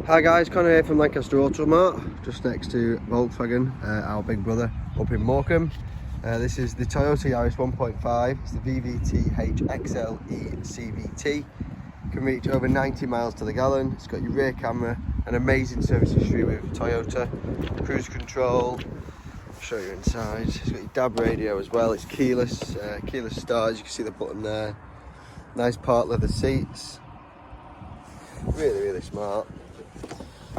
Hi guys, Connor here from Lancaster Automart, just next to Volkswagen, our big brother up in Morecambe. This is the Toyota Yaris 1.5, it's the VVT-h XL E-CVT. Can reach over 90 miles to the gallon. It's got your rear camera, an amazing service history with Toyota, cruise control. I'll show you inside. It's got your DAB radio as well. It's keyless, keyless start, as you can see the button there. Nice part leather seats. Really smart.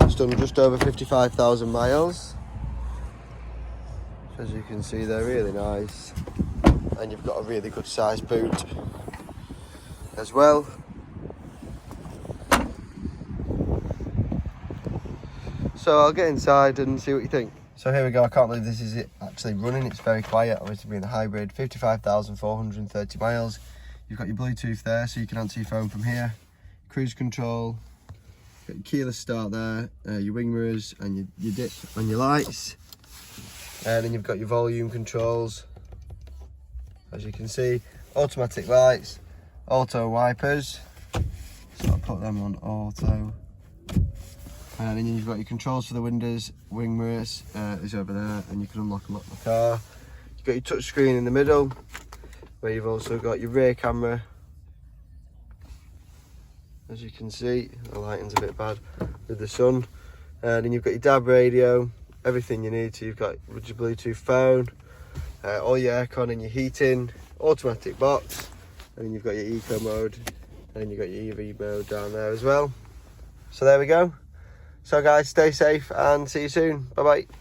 It's done just over 55,000 miles. As you can see, they're really nice. And you've got a really good sized boot as well. So I'll get inside and see what you think. So here we go, I can't believe this is it actually running. It's very quiet, obviously being a hybrid. 55,430 miles. You've got your Bluetooth there, so you can answer your phone from here. Cruise control. Got your keyless start there, your wing mirrors and your dip on your lights. And then you've got your volume controls. As you can see, automatic lights, auto wipers. So I'll put them on auto. And then you've got your controls for the windows, wing mirrors is over there, and you can unlock and lock the car. You've got your touch screen in the middle, where you've also got your rear camera. As you can see, the lighting's a bit bad with the sun. And then you've got your DAB radio, everything you need. So you've got your Bluetooth phone, all your aircon and your heating, automatic box, and then you've got your eco mode, and then you've got your EV mode down there as well. So there we go. So guys, stay safe and see you soon. Bye bye.